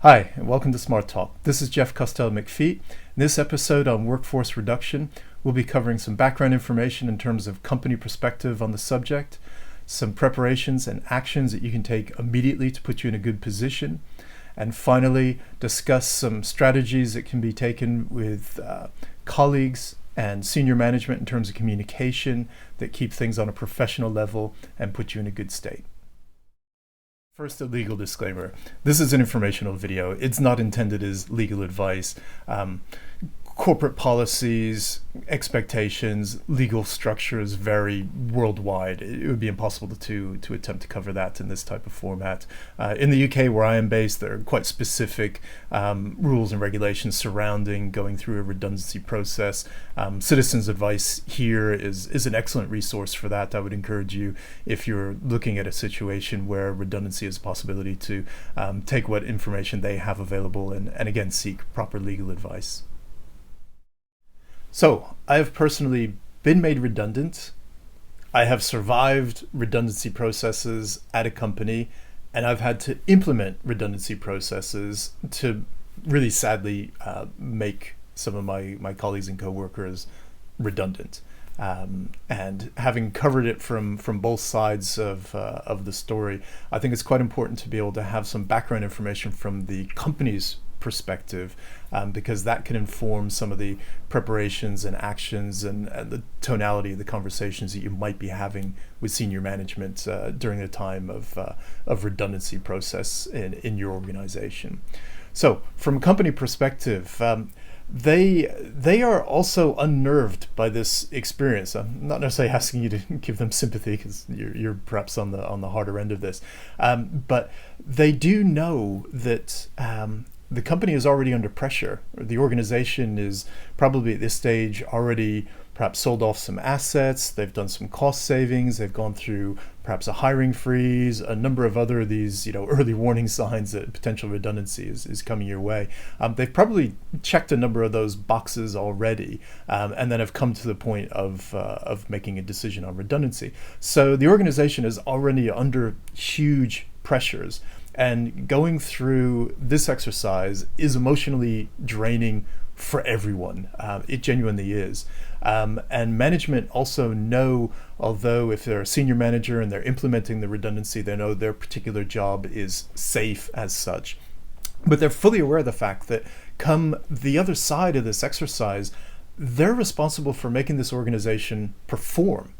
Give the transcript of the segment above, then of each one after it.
Hi, and welcome to Smart Talk. This is Jeff Costello-McFeat. In this episode on workforce reduction, we'll be covering some background information in terms of company perspective on the subject, some preparations and actions that you can take immediately to put you in a good position, and finally, discuss some strategies that can be taken with colleagues and senior management in terms of communication that keep things on a professional level and put you in a good state. First, a legal disclaimer. This is an informational video. It's not intended as legal advice. Corporate policies, expectations, legal structures vary worldwide. It would be impossible to attempt to cover that in this type of format. In the UK, where I am based, there are quite specific rules and regulations surrounding going through a redundancy process. Citizens Advice here is an excellent resource for that. I would encourage you, if you're looking at a situation where redundancy is a possibility, to take what information they have available and again, seek proper legal advice. So, I have personally been made redundant. I have survived redundancy processes at a company, and I've had to implement redundancy processes to really sadly make some of my colleagues and coworkers redundant. And having covered it from both sides of the story, I think it's quite important to be able to have some background information from the company's perspective, because that can inform some of the preparations and actions and the tonality of the conversations that you might be having with senior management during the time of redundancy process in your organization. So from a company perspective, they are also unnerved by this experience. I'm not necessarily asking you to give them sympathy, because you're perhaps on the harder end of this, but they do know that the company is already under pressure. The organization is probably at this stage already perhaps sold off some assets, they've done some cost savings, they've gone through perhaps a hiring freeze, a number of other of these early warning signs that potential redundancy is coming your way. They've probably checked a number of those boxes already, and then have come to the point of making a decision on redundancy. So the organization is already under huge pressures. And going through this exercise is emotionally draining for everyone. It genuinely is. And management also know, although if they're a senior manager and they're implementing the redundancy, they know their particular job is safe as such. But they're fully aware of the fact that come the other side of this exercise, they're responsible for making this organization perform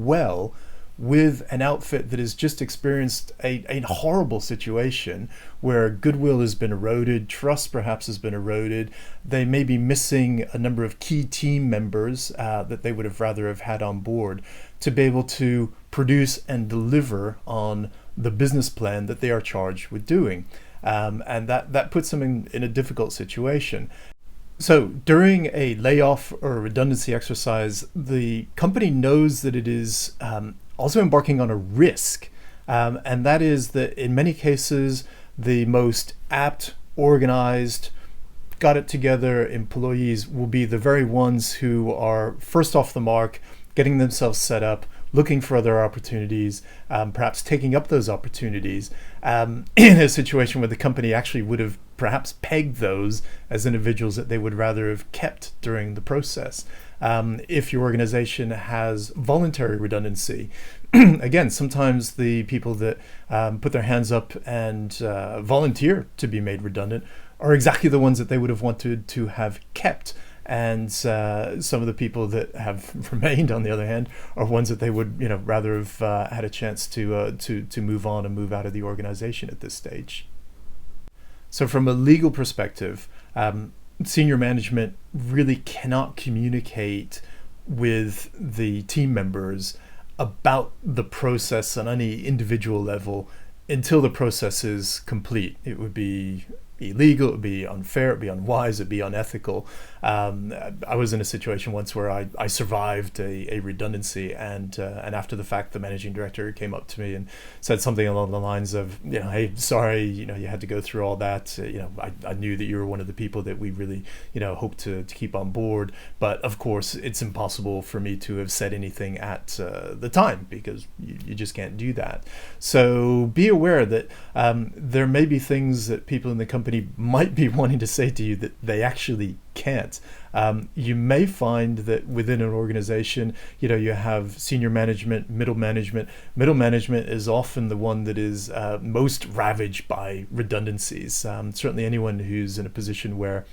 well with an outfit that has just experienced a horrible situation where goodwill has been eroded, trust perhaps has been eroded. They may be missing a number of key team members that they would have rather have had on board to be able to produce and deliver on the business plan that they are charged with doing. And that puts them in a difficult situation. So during a layoff or a redundancy exercise, the company knows that it is also embarking on a risk, and that is that in many cases the most apt, organized, got it together employees will be the very ones who are first off the mark, getting themselves set up, looking for other opportunities, perhaps taking up those opportunities in a situation where the company actually would have perhaps pegged those as individuals that they would rather have kept during the process. If your organization has voluntary redundancy, again, sometimes the people that put their hands up and volunteer to be made redundant are exactly the ones that they would have wanted to have kept. And some of the people that have remained, on the other hand, are ones that they would rather have had a chance to move on and move out of the organization at this stage. So from a legal perspective, senior management really cannot communicate with the team members about the process on any individual level until the process is complete. It would be illegal, it would be unfair, it would be unwise, it would be unethical. I was in a situation once where I survived a redundancy, and after the fact, the managing director came up to me and said something along the lines of, hey, sorry, you had to go through all that. I knew that you were one of the people that we really, hope to keep on board. But of course, it's impossible for me to have said anything at the time because you just can't do that. So be aware that there may be things that people in the company might be wanting to say to you that they actually can't. You may find that within an organization, you have senior management, middle management. Middle management is often the one that is most ravaged by redundancies. Certainly anyone who's in a position where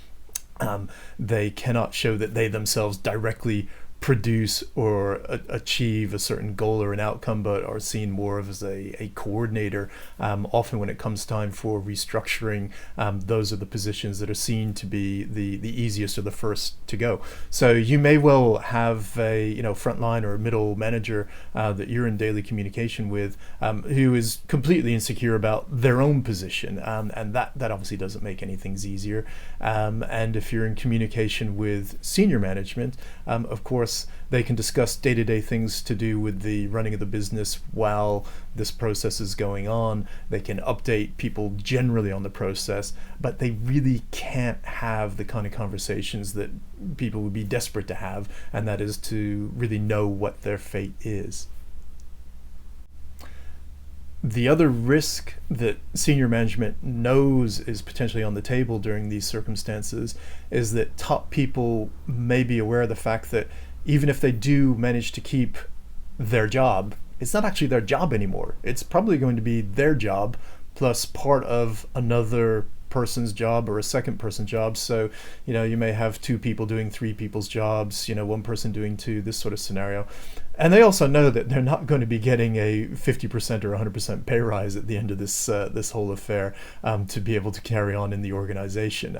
they cannot show that they themselves directly produce or achieve a certain goal or an outcome, but are seen more of as a coordinator. Often when it comes time for restructuring, those are the positions that are seen to be the easiest or the first to go. So you may well have a frontline or a middle manager that you're in daily communication with who is completely insecure about their own position, and that obviously doesn't make any things easier. And if you're in communication with senior management, of course, they can discuss day-to-day things to do with the running of the business while this process is going on. They can update people generally on the process, but they really can't have the kind of conversations that people would be desperate to have, and that is to really know what their fate is. The other risk that senior management knows is potentially on the table during these circumstances is that top people may be aware of the fact that even if they do manage to keep their job, it's not actually their job anymore. It's probably going to be their job plus part of another person's job or a second person's job. So, you may have two people doing three people's jobs, one person doing two, this sort of scenario. And they also know that they're not going to be getting a 50% or 100% pay rise at the end of this whole affair to be able to carry on in the organization.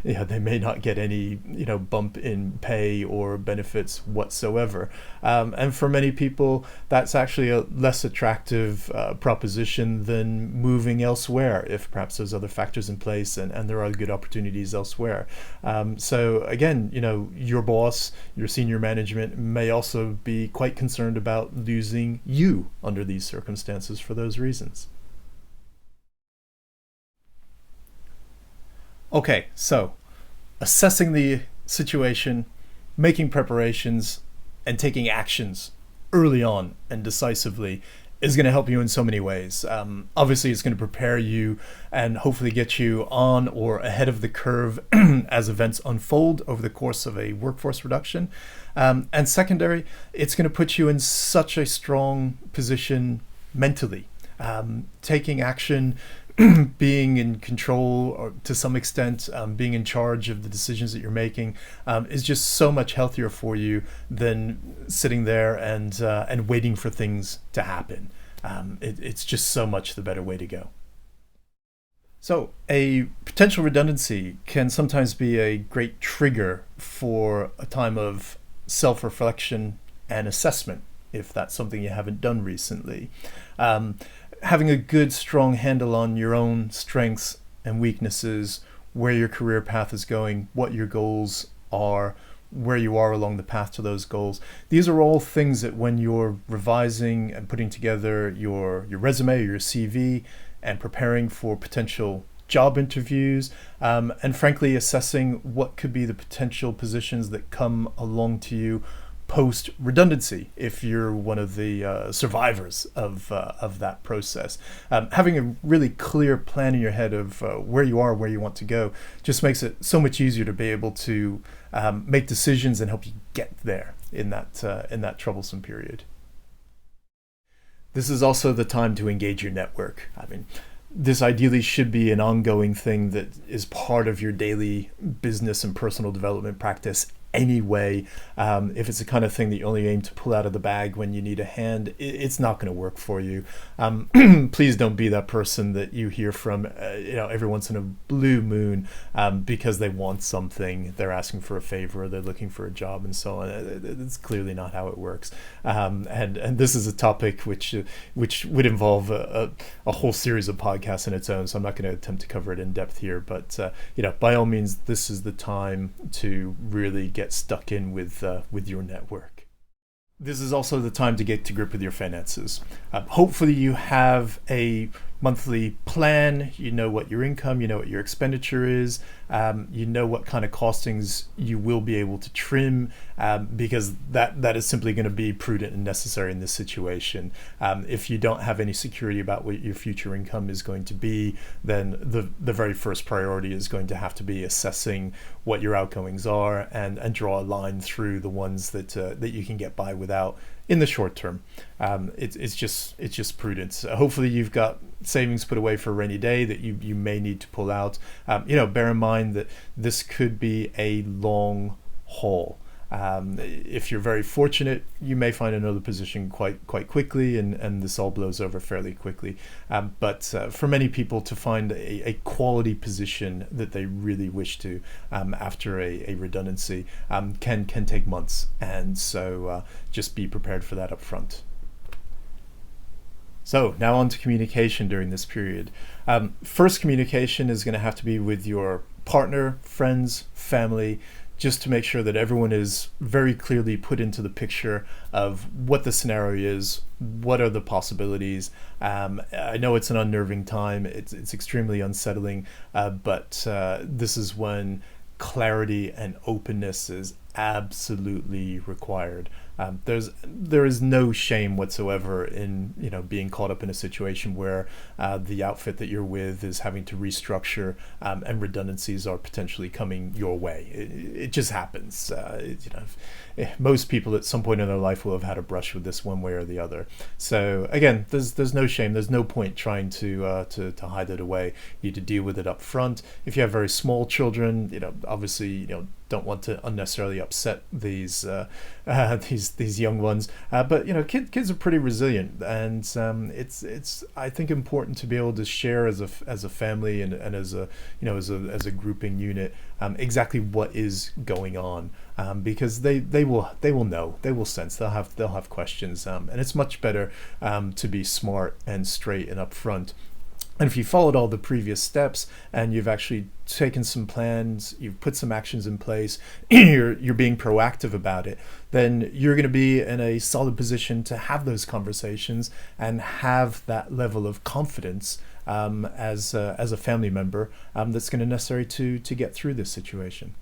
They may not get any bump in pay or benefits whatsoever. And for many people, that's actually a less attractive proposition than moving elsewhere if perhaps there's other factors in place and there are good opportunities elsewhere. So again, your boss, your senior management may also be quite concerned about losing you under these circumstances for those reasons. Okay, so assessing the situation, making preparations, and taking actions early on and decisively is going to help you in so many ways. Obviously, it's going to prepare you and hopefully get you on or ahead of the curve as events unfold over the course of a workforce reduction. And secondary, it's going to put you in such a strong position mentally. Taking action, being in control or to some extent, being in charge of the decisions that you're making is just so much healthier for you than sitting there and waiting for things to happen. It's just so much the better way to go. So a potential redundancy can sometimes be a great trigger for a time of self-reflection and assessment, if that's something you haven't done recently. Having a good, strong handle on your own strengths and weaknesses, where your career path is going, what your goals are, where you are along the path to those goals. These are all things that when you're revising and putting together your resume or your CV and preparing for potential job interviews, and frankly assessing what could be the potential positions that come along to you post redundancy if you're one of the survivors of that process. Having a really clear plan in your head of where you are, where you want to go, just makes it so much easier to be able to make decisions and help you get there in that troublesome period. This is also the time to engage your network. I mean, this ideally should be an ongoing thing that is part of your daily business and personal development practice anyway. If it's the kind of thing that you only aim to pull out of the bag when you need a hand, it's not going to work for you. Please don't be that person that you hear from, every once in a blue moon, because they want something, they're asking for a favor, they're looking for a job, and so on. It's clearly not how it works. And this is a topic which would involve a whole series of podcasts in its own. So I'm not going to attempt to cover it in depth here. But by all means, this is the time to really get stuck in with your network. This is also the time to get to grip with your finances. Hopefully you have a monthly plan, you know what your income, you know what your expenditure is, you know what kind of costings you will be able to trim, because that is simply going to be prudent and necessary in this situation. If you don't have any security about what your future income is going to be, then the very first priority is going to have to be assessing what your outgoings are and draw a line through the ones that you can get by without in the short term. It's just prudence. Hopefully you've got savings put away for a rainy day that you may need to pull out. Bear in mind that this could be a long haul. If you're very fortunate, you may find another position quite quickly, and this all blows over fairly quickly. But for many people, to find a quality position that they really wish to after a redundancy can take months, and so just be prepared for that up front. So now on to communication during this period. First, communication is going to have to be with your partner, friends, family, just to make sure that everyone is very clearly put into the picture of what the scenario is, what are the possibilities. I know it's an unnerving time, it's extremely unsettling, but this is when clarity and openness is absolutely required. There is no shame whatsoever in being caught up in a situation where the outfit that you're with is having to restructure, and redundancies are potentially coming your way. It just happens. Most people at some point in their life will have had a brush with this one way or the other. So again, there's no shame. There's no point trying to hide it away. You need to deal with it up front. If you have very small children, obviously don't want to unnecessarily upset these young ones, but kids are pretty resilient, and it's I think important to be able to share as a family and as a grouping unit exactly what is going on, because they will know, they will sense, they'll have questions, and it's much better to be smart and straight and upfront. And if you followed all the previous steps and you've actually taken some plans, you've put some actions in place, you're being proactive about it, then you're going to be in a solid position to have those conversations and have that level of confidence as a family member that's going to necessary to get through this situation.